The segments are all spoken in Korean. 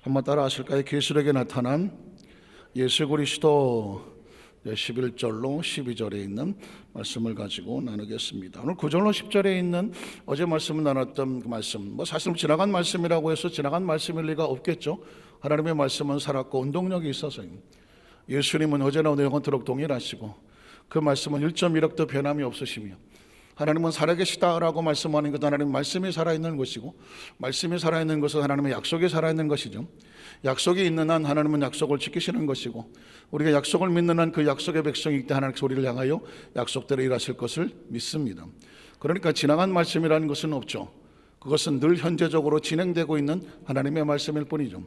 한번 따라 하실까요? 계시록에 나타난 예수 그리스도 11절로 12절에 있는 말씀을 가지고 나누겠습니다. 오늘 9절로 10절에 있는 어제 말씀을 나눴던 그 말씀, 사실 지나간 말씀이라고 해서 지나간 말씀일 리가 없겠죠. 하나님의 말씀은 살았고 운동력이 있어서요. 예수님은 어제나 오늘 영원토록 동일하시고 그 말씀은 1.1억도 변함이 없으시며 하나님은 살아계시다라고 말씀하는 것, 하나님 말씀이 살아있는 것이고, 말씀이 살아있는 것은 하나님의 약속이 살아있는 것이죠. 약속이 있는 한 하나님은 약속을 지키시는 것이고, 우리가 약속을 믿는 한 그 약속의 백성이기 때문에 하나님께서 우리를 향하여 약속대로 일하실 것을 믿습니다. 그러니까 지나간 말씀이라는 것은 없죠. 그것은 늘 현재적으로 진행되고 있는 하나님의 말씀일 뿐이죠.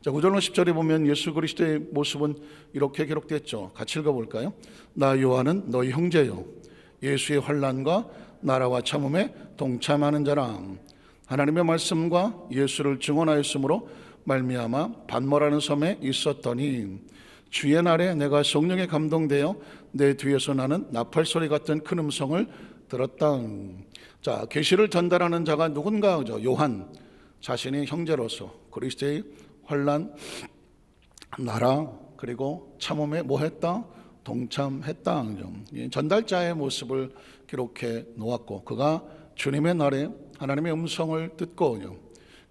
자, 9절로 10절에 보면 예수 그리스도의 모습은 이렇게 기록됐죠. 같이 읽어볼까요? 나 요한은 너희 형제요, 예수의 환난과 나라와 참음에 동참하는 자랑, 하나님의 말씀과 예수를 증언하였으므로 말미암아 반모라는 섬에 있었더니 주의 날에 내가 성령에 감동되어 내 뒤에서 나는 나팔소리 같은 큰 음성을 들었다. 자, 계시를 전달하는 자가 누군가? 요한 자신이 형제로서 그리스도의 환난, 나라 그리고 참음에 뭐 했다? 동참했다. 전달자의 모습을 기록해 놓았고, 그가 주님의 날에 하나님의 음성을 듣고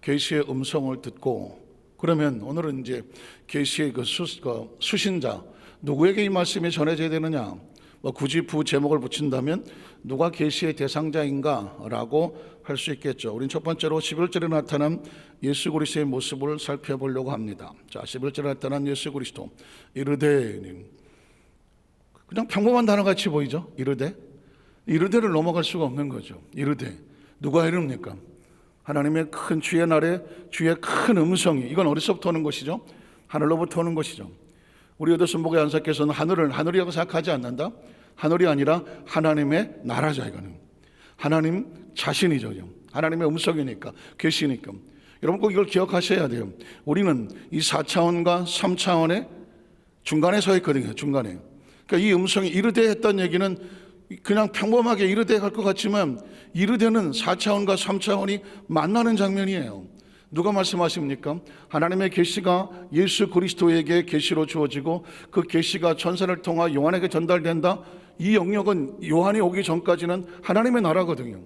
계시의 음성을 듣고, 그러면 오늘은 이제 계시의 그 수신자 누구에게 이 말씀이 전해져야 되느냐? 굳이 부 제목을 붙인다면 누가 계시의 대상자인가라고 할 수 있겠죠. 우린 첫 번째로 11절에 나타난 예수 그리스도의 모습을 살펴보려고 합니다. 자, 11절에 나타난 예수 그리스도, 이르되, 그냥 평범한 단어같이 보이죠? 이르되를 넘어갈 수가 없는 거죠. 이르되, 누가 이릅니까? 하나님의 큰 주의 날에 주의 큰 음성이, 이건 어디서부터 오는 것이죠? 하늘로부터 오는 것이죠. 우리 여도순복의 안사께서는 하늘을 하늘이라고 생각하지 않는다. 하늘이 아니라 하나님의 나라죠. 이거는 하나님 자신이죠. 하나님의 음성이니까, 계시니까. 여러분 꼭 이걸 기억하셔야 돼요. 우리는 이 4차원과 3차원의 중간에 서 있거든요. 중간에. 그러니까 이 음성이 이르되 했던 얘기는 그냥 평범하게 이르되 할 것 같지만, 이르되는 4차원과 3차원이 만나는 장면이에요. 누가 말씀하십니까? 하나님의 계시가 예수 그리스도에게 계시로 주어지고 그 계시가 천사를 통하 요한에게 전달된다. 이 영역은 요한이 오기 전까지는 하나님의 나라거든요.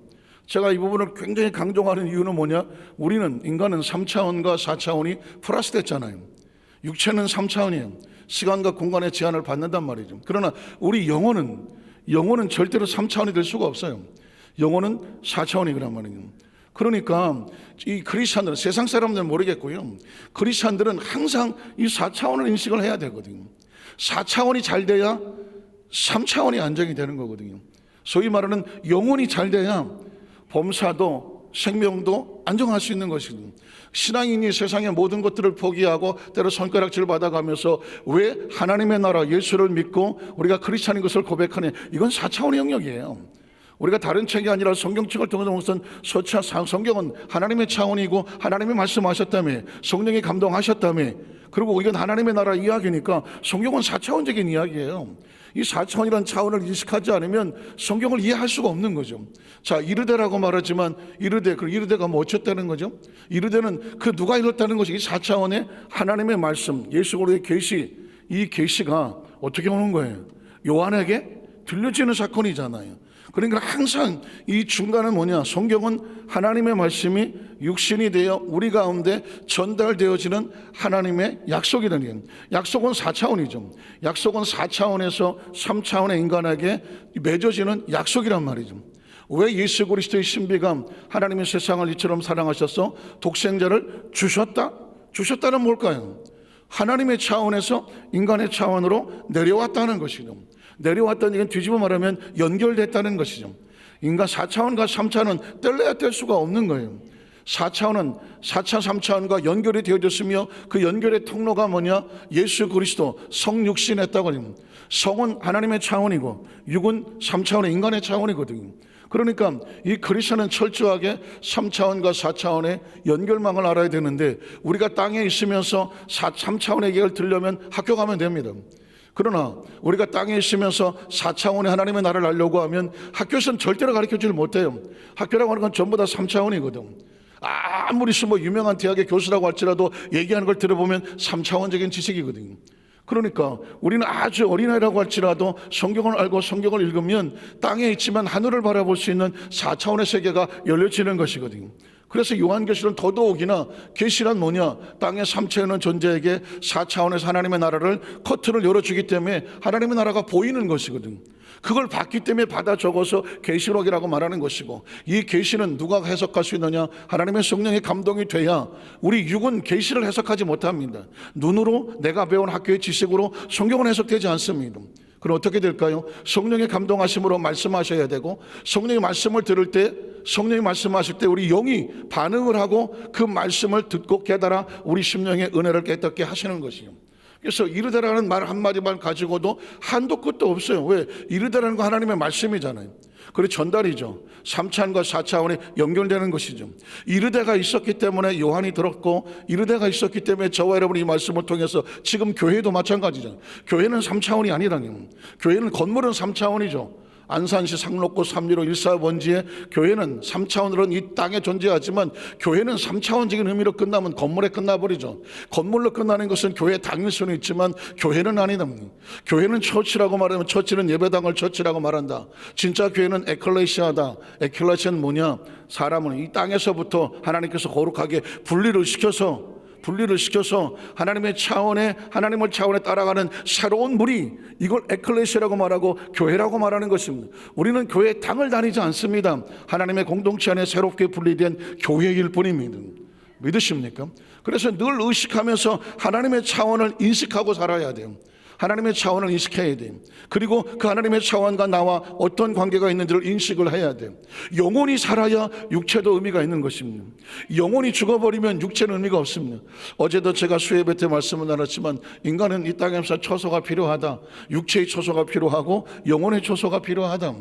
제가 이 부분을 굉장히 강조하는 이유는 뭐냐? 우리는, 인간은 3차원과 4차원이 플러스 됐잖아요. 육체는 3차원이에요. 시간과 공간의 제한을 받는단 말이죠. 그러나 우리 영혼은 절대로 3차원이 될 수가 없어요. 영혼은 4차원이란 말이에요. 그러니까 이 크리스찬들은, 세상 사람들은 모르겠고요, 크리스찬들은 항상 이 4차원을 인식을 해야 되거든요. 4차원이 잘 돼야 3차원이 안정이 되는 거거든요. 소위 말하는 영혼이 잘 돼야 범사도 생명도 안정할 수 있는 것이거든요. 신앙인이 세상의 모든 것들을 포기하고 때로 손가락질 받아가면서 왜 하나님의 나라 예수를 믿고 우리가 크리스찬인 것을 고백하냐? 이건 4차원의 영역이에요. 우리가 다른 책이 아니라 성경책을 통해서 무슨 성경은 하나님의 차원이고 하나님이 말씀하셨다며, 성령이 감동하셨다며, 그리고 이건 하나님의 나라 이야기니까 성경은 4차원적인 이야기예요. 이 4차원이라는 차원을 인식하지 않으면 성경을 이해할 수가 없는 거죠. 자, 이르되라고 말하지만 이르되가 뭐 어쨌다는 거죠? 이르되는 그 누가 이뤘다는 것이 이 4차원의 하나님의 말씀, 예수 그리스도의 계시, 이 계시가 어떻게 오는 거예요? 요한에게 들려지는 사건이잖아요. 그러니까 항상 이 중간은 뭐냐? 성경은 하나님의 말씀이 육신이 되어 우리 가운데 전달되어지는 하나님의 약속이라는, 약속은 4차원이죠. 약속은 4차원에서 3차원의 인간에게 맺어지는 약속이란 말이죠. 왜 예수 그리스도의 신비감, 하나님의 세상을 이처럼 사랑하셔서 독생자를 주셨다는 뭘까요? 하나님의 차원에서 인간의 차원으로 내려왔다는 것이죠. 내려왔다는 얘기는 뒤집어 말하면 연결됐다는 것이죠. 인간 4차원과 3차원은 뗄래야 뗄 수가 없는 거예요. 4차원은 4차 3차원과 연결이 되어졌으며 그 연결의 통로가 뭐냐? 예수 그리스도 성육신했다고 합니다. 성은 하나님의 차원이고 육은 3차원의 인간의 차원이거든요. 그러니까 이 그리스도는 철저하게 3차원과 4차원의 연결망을 알아야 되는데, 우리가 땅에 있으면서 3차원의 얘기를 들으려면 학교 가면 됩니다. 그러나 우리가 땅에 있으면서 4차원의 하나님의 나라를 알려고 하면 학교에서는 절대로 가르쳐주지 못해요. 학교라고 하는 건 전부 다 3차원이거든. 아무리 유명한 대학의 교수라고 할지라도 얘기하는 걸 들어보면 3차원적인 지식이거든요. 그러니까 우리는 아주 어린아이라고 할지라도 성경을 알고 성경을 읽으면 땅에 있지만 하늘을 바라볼 수 있는 4차원의 세계가 열려지는 것이거든요. 그래서 요한계시는 더더욱이나 계시란 뭐냐, 땅의 3차원의 존재에게 4차원에서 하나님의 나라를 커튼을 열어주기 때문에 하나님의 나라가 보이는 것이거든요. 그걸 봤기 때문에 받아 적어서 계시록이라고 말하는 것이고, 이 계시는 누가 해석할 수 있느냐? 하나님의 성령의 감동이 돼야. 우리 육은 계시를 해석하지 못합니다. 눈으로 내가 배운 학교의 지식으로 성경은 해석되지 않습니다. 그럼 어떻게 될까요? 성령의 감동하심으로 말씀하셔야 되고, 성령의 말씀을 들을 때, 성령이 말씀하실 때 우리 영이 반응을 하고 그 말씀을 듣고 깨달아 우리 심령의 은혜를 깨닫게 하시는 것이요. 그래서 이르되라는 말 한마디만 가지고도 한도 끝도 없어요. 왜? 이르되라는 거 하나님의 말씀이잖아요. 그리고 전달이죠. 3차원과 4차원이 연결되는 것이죠. 이르되가 있었기 때문에 요한이 들었고, 이르되가 있었기 때문에 저와 여러분이 이 말씀을 통해서 지금 교회도 마찬가지죠. 교회는 3차원이 아니라니. 교회는 건물은 3차원이죠. 안산시 상록구 315 14번지에 교회는 3차원으로는 이 땅에 존재하지만, 교회는 3차원적인 의미로 끝나면 건물에 끝나버리죠. 건물로 끝나는 것은 교회의 당일 수는 있지만 교회는 아니다. 교회는 처치라고 말하면 처치는 예배당을 처치라고 말한다. 진짜 교회는 에클레시아다. 에클레시아는 뭐냐? 사람은 이 땅에서부터 하나님께서 거룩하게 분리를 시켜서 하나님의 차원에, 하나님을 차원에 따라가는 새로운 무리, 이걸 에클레시아라고 말하고 교회라고 말하는 것입니다. 우리는 교회 당을 다니지 않습니다. 하나님의 공동체 안에 새롭게 분리된 교회일 뿐입니다. 믿으십니까? 그래서 늘 의식하면서 하나님의 차원을 인식하고 살아야 돼요. 하나님의 차원을 인식해야 돼요. 그리고 그 하나님의 차원과 나와 어떤 관계가 있는지를 인식을 해야 돼요. 영혼이 살아야 육체도 의미가 있는 것입니다. 영혼이 죽어버리면 육체는 의미가 없습니다. 어제도 제가 수예배 때 말씀을 나눴지만, 인간은 이 땅에서 처소가 필요하다. 육체의 처소가 필요하고 영혼의 처소가 필요하다.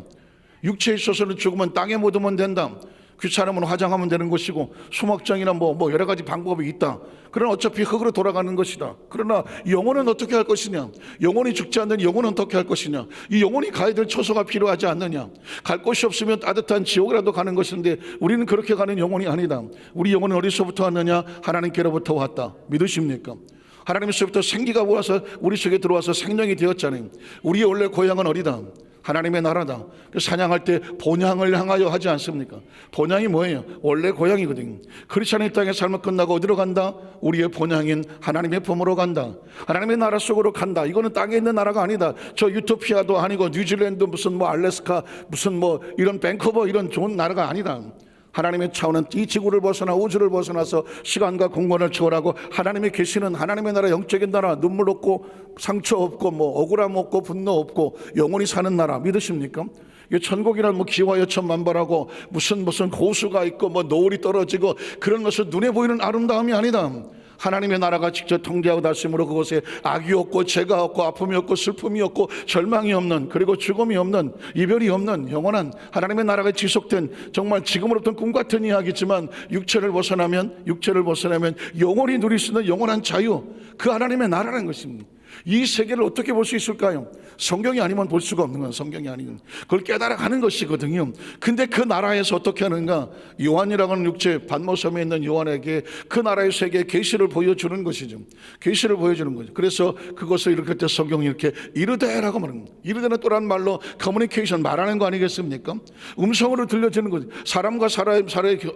육체의 처소는 죽으면 땅에 묻으면 된다. 귀찮으면 화장하면 되는 것이고, 수목장이나 뭐 여러 가지 방법이 있다. 그러나 어차피 흙으로 돌아가는 것이다. 그러나 영혼은 어떻게 할 것이냐? 영혼이 죽지 않는 영혼은 어떻게 할 것이냐? 이 영혼이 가야 될 처소가 필요하지 않느냐? 갈 곳이 없으면 따뜻한 지옥이라도 가는 것인데, 우리는 그렇게 가는 영혼이 아니다. 우리 영혼은 어디서부터 왔느냐? 하나님께로부터 왔다. 믿으십니까? 하나님께서부터 생기가 와서 우리 속에 들어와서 생명이 되었잖아요. 우리의 원래 고향은 어디다? 하나님의 나라다. 사냥할 때 본향을 향하여 하지 않습니까? 본향이 뭐예요? 원래 고향이거든요. 크리스찬의 땅의 삶을 끝나고 어디로 간다? 우리의 본향인 하나님의 품으로 간다. 하나님의 나라 속으로 간다. 이거는 땅에 있는 나라가 아니다. 저 유토피아도 아니고 뉴질랜드 무슨 알래스카 무슨 이런 밴쿠버 이런 좋은 나라가 아니다. 하나님의 차원은 이 지구를 벗어나 우주를 벗어나서 시간과 공간을 초월하고 하나님이 계시는 하나님의 나라, 영적인 나라, 눈물 없고 상처 없고 억울함 없고 분노 없고 영원히 사는 나라. 믿으십니까? 천국이란 기와여천만발하고 무슨 호수가 있고 노을이 떨어지고 그런 것은 눈에 보이는 아름다움이 아니다. 하나님의 나라가 직접 통제하고 다스림으로 그곳에 악이 없고 죄가 없고 아픔이 없고 슬픔이 없고 절망이 없는, 그리고 죽음이 없는, 이별이 없는 영원한 하나님의 나라가 지속된, 정말 지금으로부터는 꿈 같은 이야기지만 육체를 벗어나면 영원히 누릴 수 있는 영원한 자유, 그 하나님의 나라라는 것입니다. 이 세계를 어떻게 볼 수 있을까요? 성경이 아니면 볼 수가 없는 건 성경이 아니면 그걸 깨달아가는 것이거든요. 근데 그 나라에서 어떻게 하는가? 요한이라는 육체 반모섬에 있는 요한에게 그 나라의 세계의 계시를 보여주는 것이죠. 계시를 보여주는 거죠. 그래서 그것을 읽을 때 성경이 이렇게 이르되라고 말합니다. 이르되는 또란 말로 커뮤니케이션, 말하는 거 아니겠습니까? 음성으로 들려지는 거죠. 사람과 사람이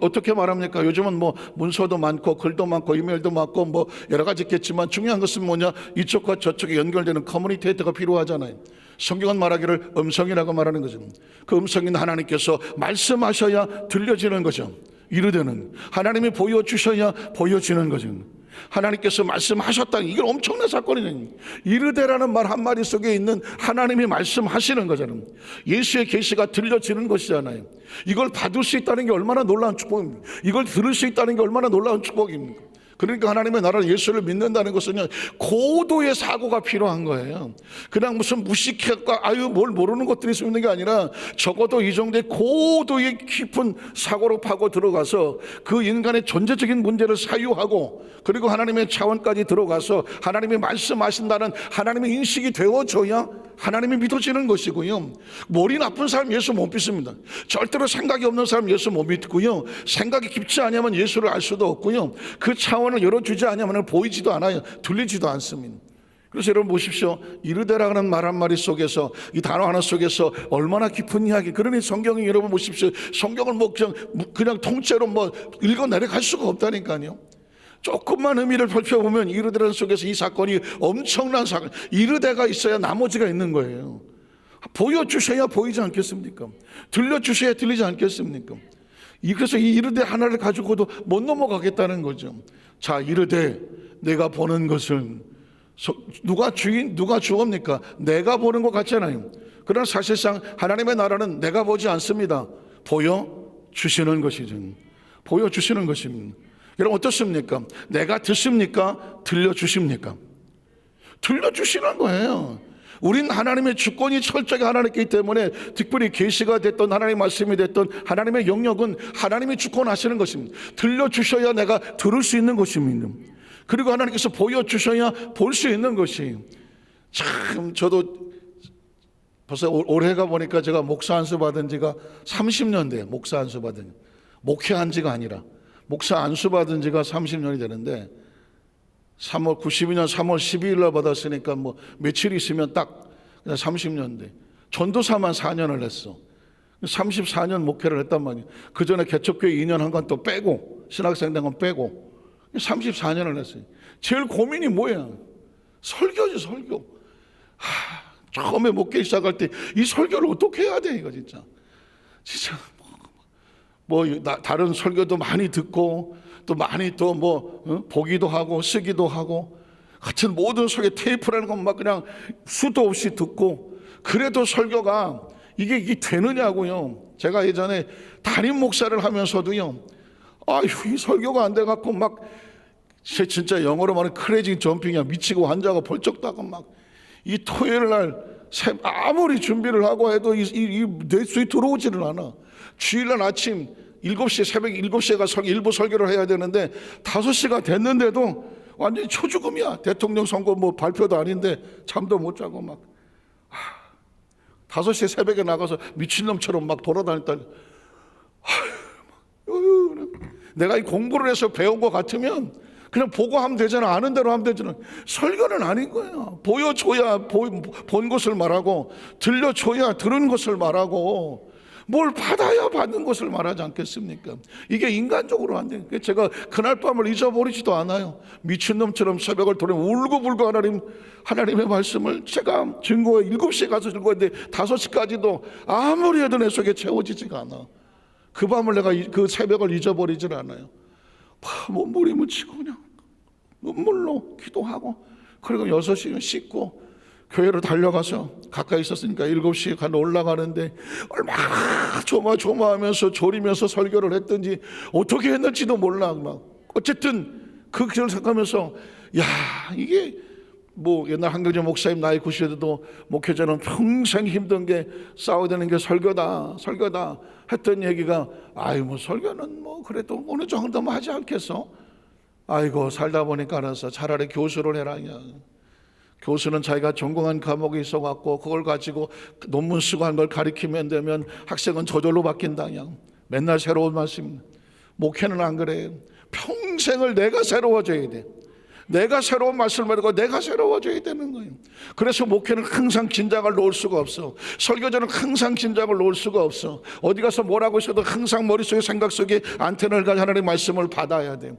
어떻게 말합니까? 요즘은 문서도 많고 글도 많고 이메일도 많고 여러 가지 있겠지만, 중요한 것은 뭐냐? 이쪽과 저쪽에 연결되는 커뮤니케이터가 필요하잖아요. 성경은 말하기를 음성이라고 말하는 거죠. 그 음성인 하나님께서 말씀하셔야 들려지는 거죠. 이르되는 하나님이 보여주셔야 보여지는 거죠. 하나님께서 말씀하셨다. 이게 엄청난 사건이죠. 이르되라는 말 한마디 속에 있는 하나님이 말씀하시는 거잖아요. 예수의 계시가 들려지는 것이잖아요. 이걸 받을 수 있다는 게 얼마나 놀라운 축복입니까? 이걸 들을 수 있다는 게 얼마나 놀라운 축복입니까? 그러니까 하나님의 나라를, 예수를 믿는다는 것은 고도의 사고가 필요한 거예요. 그냥 무슨 무식했고 뭘 모르는 것들이 있는 게 아니라 적어도 이 정도의 고도의 깊은 사고로 파고 들어가서 그 인간의 존재적인 문제를 사유하고, 그리고 하나님의 차원까지 들어가서 하나님이 말씀하신다는 하나님의 인식이 되어져야 하나님이 믿어지는 것이고요. 머리 나쁜 사람 예수 못 믿습니다. 절대로 생각이 없는 사람 예수 못 믿고요. 생각이 깊지 않으면 예수를 알 수도 없고요. 그 차원을 열어주지 않으면 보이지도 않아요. 들리지도 않습니다. 그래서 여러분 보십시오. 이르되라는 말 한마디 속에서, 이 단어 하나 속에서 얼마나 깊은 이야기. 그러니 성경이 여러분 보십시오. 성경을 그냥 통째로 읽어 내려갈 수가 없다니까요. 조금만 의미를 살펴보면 이르되라는 속에서 이 사건이 엄청난 사건. 이르되가 있어야 나머지가 있는 거예요. 보여주셔야 보이지 않겠습니까? 들려주셔야 들리지 않겠습니까? 그래서 이 이르되 하나를 가지고도 못 넘어가겠다는 거죠. 자, 이르되 내가 보는 것은 누가 주옵니까? 내가 보는 것 같잖아요. 그러나 사실상 하나님의 나라는 내가 보지 않습니다. 보여주시는 것이죠. 보여주시는 것입니다. 여러분 어떻습니까? 내가 듣습니까? 들려주십니까? 들려주시는 거예요. 우린 하나님의 주권이 철저하게 하나님께 있기 때문에 특별히 계시가 됐던 하나님의 말씀이 됐던 하나님의 영역은 하나님이 주권하시는 것입니다. 들려주셔야 내가 들을 수 있는 것입니다. 그리고 하나님께서 보여주셔야 볼 수 있는 것이, 참 저도 벌써 올해가 보니까 제가 목사 안수 받은 지가 30년 돼요. 목사 안수 받은, 목회한 지가 아니라 목사 안수 받은 지가 30년이 되는데 92년 3월 12일 날 받았으니까 며칠 있으면 딱 30년 돼. 전도사만 4년을 했어. 34년 목회를 했단 말이에요. 그 전에 개척교회 2년 한 건 또 빼고, 신학생 된 건 빼고 34년을 했어요. 제일 고민이 뭐야? 설교지, 설교. 처음에 목회 시작할 때 이 설교를 어떻게 해야 돼, 이거 진짜. 다른 설교도 많이 듣고, 또 많이 보기도 하고, 쓰기도 하고, 하여튼 모든 설교 테이프라는 건 그냥 수도 없이 듣고, 그래도 설교가 이게 되느냐고요. 제가 예전에 담임 목사를 하면서도요, 이 설교가 안 돼갖고 진짜 영어로 말하면 크레이징 점핑이야. 미치고 환자가 벌쩍 따고 이 토요일 날 아무리 준비를 하고 해도 내 수에 들어오지를 않아. 주일날 아침 7시, 새벽 7시에 가서 일부 설교를 해야 되는데 5시가 됐는데도 완전히 초죽음이야. 대통령 선거 발표도 아닌데 잠도 못 자고 5시 새벽에 나가서 미친놈처럼 돌아다녔다. 내가 이 공부를 해서 배운 것 같으면 그냥 보고 하면 되잖아. 아는 대로 하면 되잖아. 설교는 아닌 거예요. 보여줘야 본 것을 말하고, 들려줘야 들은 것을 말하고, 뭘 받아야 받는 것을 말하지 않겠습니까? 이게 인간적으로 안 돼요. 제가 그날 밤을 잊어버리지도 않아요. 미친놈처럼 새벽을 돌아 울고불고 하나님의 말씀을 제가 증거에 7시에 가서 증거했는데 5시까지도 아무리 해도 내 속에 채워지지가 않아. 그 밤을 내가 그 새벽을 잊어버리질 않아요. 몸부림 묻히고 그냥 눈물로 기도하고, 그리고 6시간 씻고 교회로 달려가서, 가까이 있었으니까 7시에 가서 올라가는데 얼마나 조마조마하면서 졸이면서 설교를 했든지 어떻게 했는지도 몰라. 어쨌든 그 길을 생각하면서, 이게 옛날 한경재 목사님 나이 90에도 목회자는 평생 힘든 게 싸워야 되는 게 설교다 했던 얘기가, 설교는 그래도 어느 정도만 하지 않겠어? 아이고, 살다 보니까 알아서 차라리 교수를 해라. 교수는 자기가 전공한 과목이 있어갖고 그걸 가지고 논문 쓰고 한 걸 가리키면 되면 학생은 저절로 바뀐다. 맨날 새로운 말씀. 목회는 안 그래요. 평생을 내가 새로워져야 돼. 내가 새로운 말씀을 말하고 내가 새로워져야 되는 거예요. 그래서 목회는 항상 긴장을 놓을 수가 없어. 설교자는 항상 긴장을 놓을 수가 없어. 어디 가서 뭐라고 있어도 항상 머릿속에 생각 속에 안테나를 가지고 하나님의 말씀을 받아야 돼요.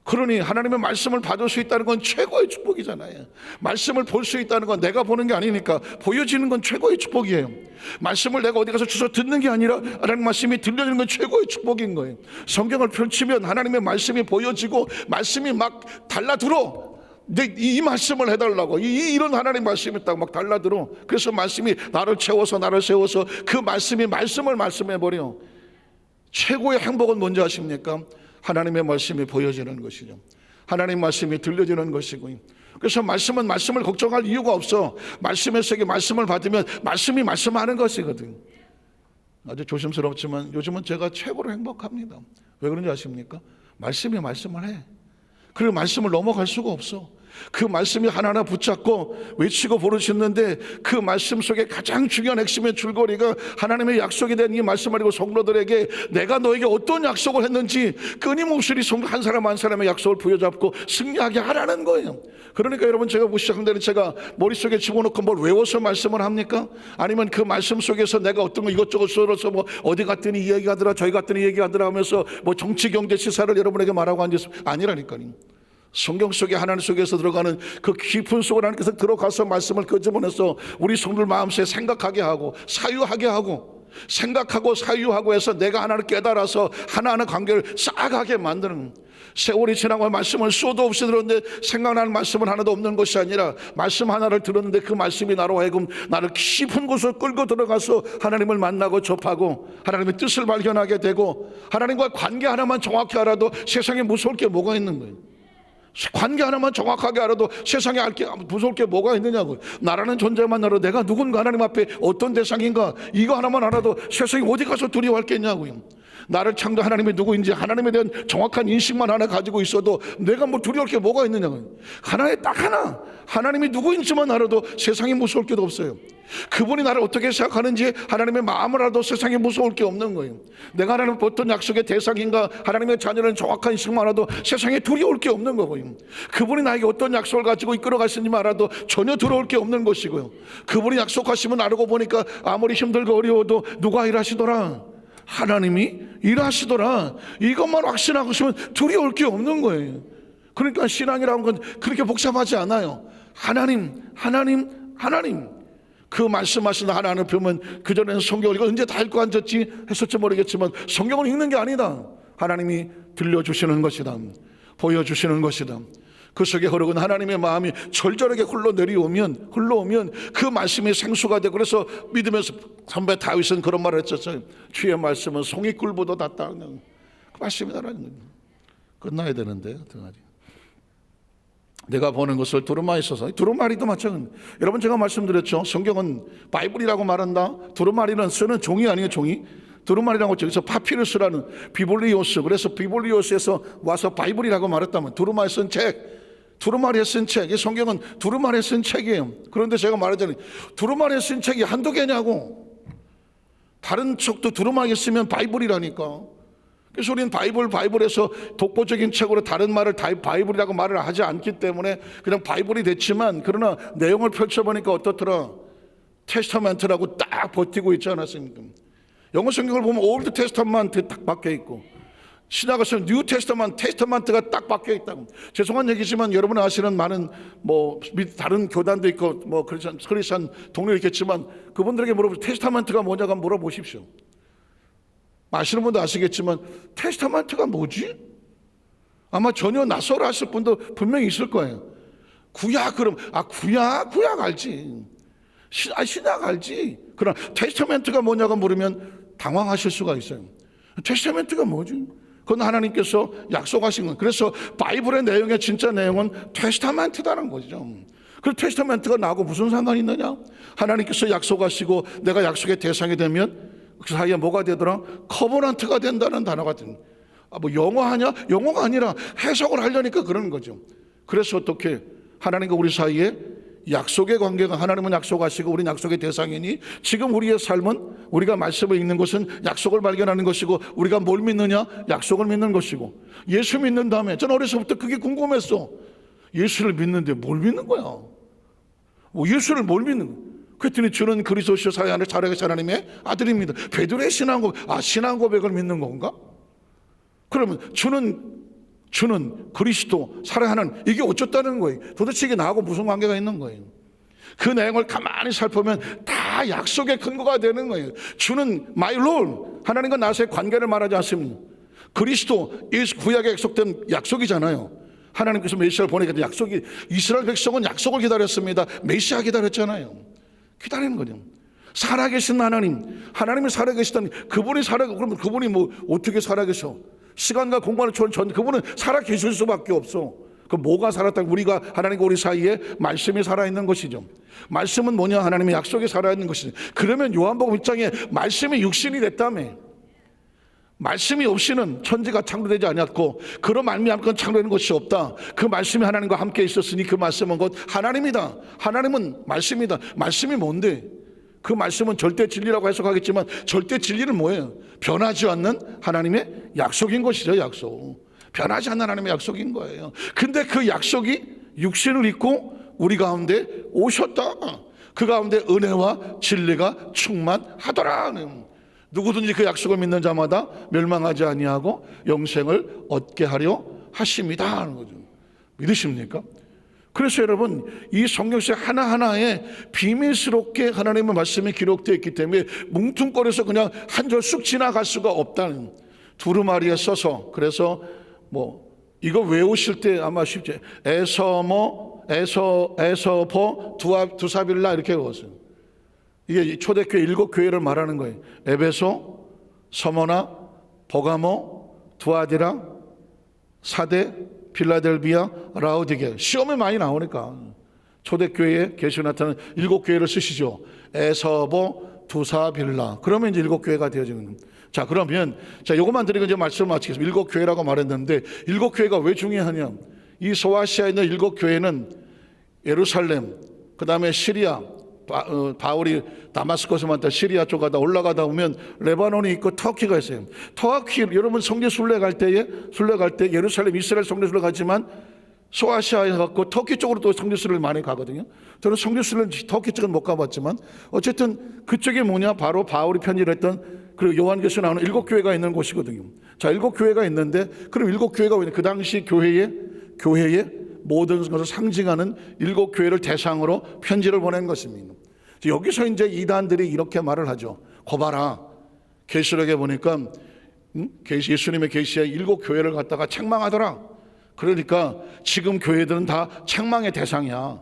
그러니 하나님의 말씀을 받을 수 있다는 건 최고의 축복이잖아요. 말씀을 볼 수 있다는 건 내가 보는 게 아니니까 보여지는 건 최고의 축복이에요. 말씀을 내가 어디 가서 주워 듣는 게 아니라 하나님의 말씀이 들려지는 건 최고의 축복인 거예요. 성경을 펼치면 하나님의 말씀이 보여지고 말씀이 달라들어. 이 말씀을 해달라고, 이런 하나님의 말씀이 딱 달라들어. 그래서 말씀이 나를 채워서 그 말씀이 말씀을 말씀해버려. 최고의 행복은 뭔지 아십니까? 하나님의 말씀이 보여지는 것이죠. 하나님의 말씀이 들려지는 것이고, 그래서 말씀을 걱정할 이유가 없어. 말씀의 세계 말씀을 받으면 말씀이 말씀하는 것이거든. 아주 조심스럽지만 요즘은 제가 최고로 행복합니다. 왜 그런지 아십니까? 말씀이 말씀을 해. 그리고 말씀을 넘어갈 수가 없어. 그 말씀이 하나하나 붙잡고 외치고 부르셨는데, 그 말씀 속에 가장 중요한 핵심의 줄거리가 하나님의 약속이 된 이 말씀을 알고 성도들에게 내가 너에게 어떤 약속을 했는지 끊임없이 한 사람 한 사람의 약속을 부여잡고 승리하게 하라는 거예요. 그러니까 여러분, 제가 무시한다는 제가 머릿속에 집어넣고 뭘 외워서 말씀을 합니까? 아니면 그 말씀 속에서 내가 어떤 거 이것저것 썰어서 뭐 어디 갔더니 이 얘기하더라 저기 갔더니 이 얘기하더라 하면서 뭐 정치 경제 시사를 여러분에게 말하고 앉아서 아니라니까요. 성경 속에 하나님 속에서 들어가는 그 깊은 속을 하나님께서 들어가서 말씀을 끄집어내서 우리 성도들 마음속에 생각하게 하고 사유하게 하고, 생각하고 사유하고 해서 내가 하나를 깨달아서 하나하나 관계를 쌓아가게 만드는, 세월이 지나고 말씀을 수도 없이 들었는데 생각나는 말씀은 하나도 없는 것이 아니라 말씀 하나를 들었는데 그 말씀이 나로 하여금 나를 깊은 곳으로 끌고 들어가서 하나님을 만나고 접하고 하나님의 뜻을 발견하게 되고, 하나님과 관계 하나만 정확히 알아도 세상에 무서울 게 뭐가 있는 거예요. 관계 하나만 정확하게 알아도 세상에 알게 무서울 게 뭐가 있느냐고. 나라는 존재만 알아도 내가 누군가, 하나님 앞에 어떤 대상인가, 이거 하나만 알아도 세상에 어디 가서 두려워할 게 있냐고요. 나를 창조 하나님이 누구인지 하나님에 대한 정확한 인식만 하나 가지고 있어도 내가 뭐 두려울 게 뭐가 있느냐고요. 하나에 딱 하나, 하나님이 누구인지만 알아도 세상에 무서울 게 없어요. 그분이 나를 어떻게 생각하는지 하나님의 마음을 알아도 세상에 무서울 게 없는 거예요. 내가 하나님 어떤 약속의 대상인가, 하나님의 자녀는 정확한 인식만 알아도 세상에 두려울 게 없는 거고요. 그분이 나에게 어떤 약속을 가지고 이끌어 가시는지 알아도 전혀 두려울 게 없는 것이고요. 그분이 약속하시면 알고 보니까 아무리 힘들고 어려워도 누가 일하시더라? 하나님이 일하시더라. 이것만 확신하고 있으면 두려울 게 없는 거예요. 그러니까 신앙이라는 건 그렇게 복잡하지 않아요. 하나님, 하나님, 하나님. 그 말씀하신 하나님을 보면, 그전에는 성경을 이거 언제 다 읽고 앉았지 했을지 모르겠지만 성경을 읽는 게 아니다. 하나님이 들려주시는 것이다, 보여주시는 것이다. 그 속에 흐르는 하나님의 마음이 절절하게 흘러오면 그 말씀이 생수가 되고, 그래서 믿으면서 선배 다윗은 그런 말을 했었어요. 주의 말씀은 송이꿀보다 낫다. 그 말씀이다라는 거예요. 끝나야 되는데 어떡하지? 내가 보는 것을 두루마리 써서, 두루마리도 마찬가지입니다. 여러분, 제가 말씀드렸죠. 성경은 바이블이라고 말한다. 두루마리는 쓰는 종이 아니에요. 종이. 두루마리라고 저기서 파피루스라는 비볼리오스, 그래서 비볼리오스에서 와서 바이블이라고 말했다면 두루마리 쓴 책, 두루마리에 쓴 책, 이 성경은 두루마리에 쓴 책이에요. 그런데 제가 말하자면 두루마리에 쓴 책이 한두 개냐고. 다른 책도 두루마리에 쓰면 바이블이라니까. 그래서 우리는 바이블에서 독보적인 책으로 다른 말을 바이블이라고 말을 하지 않기 때문에 그냥 바이블이 됐지만, 그러나 내용을 펼쳐보니까 어떻더라? 테스타멘트라고 딱 버티고 있지 않았습니까? 영어 성경을 보면 올드 테스타멘트 딱 박혀 있고, 신약에서 뉴 테스타멘트가 딱 박혀 있다고. 죄송한 얘기지만 여러분 아시는 많은 뭐 다른 교단도 있고 뭐 크리스천 동료 있겠지만 그분들에게 물어보세요. 테스타멘트가 뭐냐고 한번 물어보십시오. 아시는 분도 아시겠지만 테스타멘트가 뭐지? 아마 전혀 낯설어 하실 분도 분명히 있을 거예요. 구약, 그럼 구약 알지. 신약 알지. 그러나 테스타멘트가 뭐냐고 물으면 당황하실 수가 있어요. 테스타멘트가 뭐지? 그건 하나님께서 약속하신 건. 그래서 바이블의 내용의 진짜 내용은 테스타멘트다는 거죠. 그 테스타멘트가 나하고 무슨 상관이 있느냐? 하나님께서 약속하시고 내가 약속의 대상이 되면 그 사이에 뭐가 되더라? 커버넌트가 된다는 단어가 든. 뭐 영어하냐? 영어가 아니라 해석을 하려니까 그러는 거죠. 그래서 어떻게 하나님과 우리 사이에 약속의 관계가, 하나님은 약속하시고 우리는 약속의 대상이니, 지금 우리의 삶은 우리가 말씀을 읽는 것은 약속을 발견하는 것이고, 우리가 뭘 믿느냐? 약속을 믿는 것이고. 예수 믿는 다음에, 저는 어려서부터 그게 궁금했어. 예수를 믿는데 뭘 믿는 거야? 예수를 뭘 믿는 거야? 그랬더니 주는 그리스도시요 사랑하는 살아계신 하나님의 아들입니다. 베드로의 신앙 고백을 믿는 건가? 그러면 주는 그리스도 사랑하는, 이게 어쩌다는 거예요? 도대체 이게 나하고 무슨 관계가 있는 거예요? 그 내용을 가만히 살펴보면 다 약속의 근거가 되는 거예요. 주는 my Lord, 하나님과 나의 관계를 말하지 않습니다. 그리스도 구약에 약속된 약속이잖아요. 하나님께서 메시아를 보내기 약속이, 이스라엘 백성은 약속을 기다렸습니다. 메시아 기다렸잖아요. 기다리는 거죠. 살아계신 하나님이 살아계시다니, 그러면 그분이 뭐 어떻게 살아계셔? 시간과 공간을 초월한 그분은 살아계실 수밖에 없어. 그 뭐가 살았다? 우리가 하나님과 우리 사이에 말씀이 살아있는 것이죠. 말씀은 뭐냐? 하나님의 약속이 살아있는 것이죠. 그러면 요한복음 1장에 말씀이 육신이 됐다며. 말씀이 없이는 천지가 창조되지 아니었고 그로 말미암아 창조되는 것이 없다. 그 말씀이 하나님과 함께 있었으니 그 말씀은 곧 하나님이다. 하나님은 말씀이다. 말씀이 뭔데? 그 말씀은 절대 진리라고 해석하겠지만 절대 진리는 뭐예요? 변하지 않는 하나님의 약속인 것이죠. 약속. 변하지 않는 하나님의 약속인 거예요. 근데 그 약속이 육신을 입고 우리 가운데 오셨다. 그 가운데 은혜와 진리가 충만하더라. 누구든지 그 약속을 믿는 자마다 멸망하지 아니하고 영생을 얻게 하려 하심이다 하는 거죠. 믿으십니까? 그래서 여러분, 이 성경책 하나하나에 비밀스럽게 하나님의 말씀이 기록되어 있기 때문에 뭉퉁거려서 그냥 한 절 쑥 지나갈 수가 없다는, 두루마리에 써서. 그래서 이거 외우실 때 아마 쉽지, 에서버 두사빌라 이렇게 외웠어요. 이게 초대교회 7교회를 말하는 거예요. 에베소, 서머나, 버가모, 두아디라, 사대, 필라델비아, 라우디게. 시험에 많이 나오니까 초대교회에 계시가 나타나는 7교회를 쓰시죠. 에서버, 두사빌라. 그러면 이제 7교회가 되어지는 겁니다. 자, 그러면 요것만 드리고 이제 말씀을 마치겠습니다. 7교회라고 말했는데 7교회가 왜 중요하냐? 이 소아시아에 있는 7교회는 예루살렘, 그 다음에 시리아, 바울이 다마스커스 만다 시리아 쪽 가다 올라가다 보면 레바논이 있고 터키가 있어요. 터키, 여러분 성지 순례 갈 때 예루살렘, 이스라엘 성지 순례 가지만 소아시아에 갔고 터키 쪽으로 또 성지 순례를 많이 가거든요. 저는 성지 순례 터키 쪽은 못 가봤지만 어쨌든 그쪽이 뭐냐, 바로 바울이 편지를 했던 그 요한계시에 나오는 7교회가 있는 곳이거든요. 자, 7교회가 있는데 그럼 7교회가 왜 그 당시 교회의 모든 것을 상징하는 7교회를 대상으로 편지를 보낸 것입니다. 여기서 이제 이단들이 이렇게 말을 하죠. 거봐라, 계시록에 보니까 예수님의 계시에 7교회를 갖다가 책망하더라. 그러니까 지금 교회들은 다 책망의 대상이야.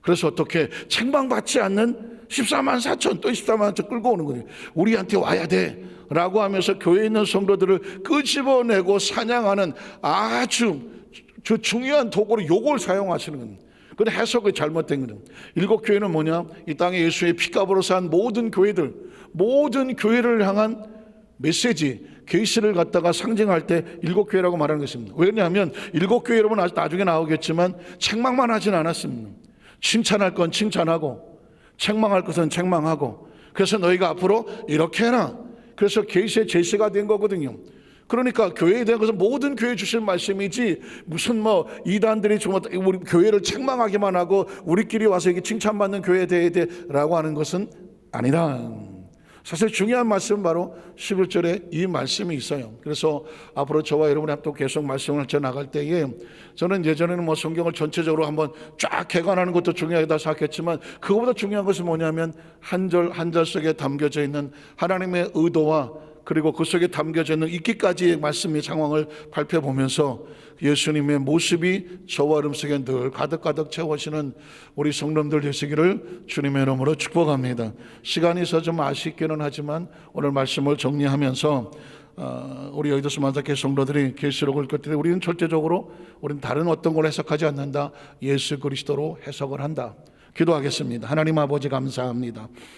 그래서 어떻게 책망받지 않는 14만 4천 또 14만 4천 끌고 오는 거예요. 우리한테 와야 돼 라고 하면서 교회에 있는 성도들을 끄집어내고 사냥하는 아주 중요한 도구로 요걸 사용하시는 겁니다. 근데 해석이 잘못된 거죠. 7교회는 뭐냐? 이 땅에 예수의 피값으로 산 모든 교회를 향한 메시지, 계시를 갖다가 상징할 때 7교회라고 말하는 것입니다. 왜냐하면 7교회 여러분 나중에 나오겠지만 책망만 하진 않았습니다. 칭찬할 건 칭찬하고 책망할 것은 책망하고, 그래서 너희가 앞으로 이렇게 해라. 그래서 계시의 제시가 된 거거든요. 그러니까 교회에 대한 것은 모든 교회에 주신 말씀이지 무슨 이단들이 정말 우리 교회를 책망하기만 하고 우리끼리 와서 이게 칭찬받는 교회에 대해 라고 하는 것은 아니다. 사실 중요한 말씀은 바로 11절에 이 말씀이 있어요. 그래서 앞으로 저와 여러분이 또 계속 말씀을 나갈 때에 저는 예전에는 성경을 전체적으로 한번 쫙 개관하는 것도 중요하다 생각했지만 그거보다 중요한 것은 뭐냐면 한 절 한 절 속에 담겨져 있는 하나님의 의도와 그리고 그 속에 담겨져 있는 있기까지의 말씀의 상황을 발표해보면서 예수님의 모습이 저와 여러분 속에 늘 가득가득 채워지는 우리 성도들 되시기를 주님의 이름으로 축복합니다. 시간이 있어 좀 아쉽기는 하지만 오늘 말씀을 정리하면서 우리 여의도 만삭회 성도들이 계시록을 읽을 때 우리는 절대적으로 우리는 다른 어떤 걸 해석하지 않는다. 예수 그리스도로 해석을 한다. 기도하겠습니다. 하나님 아버지 감사합니다.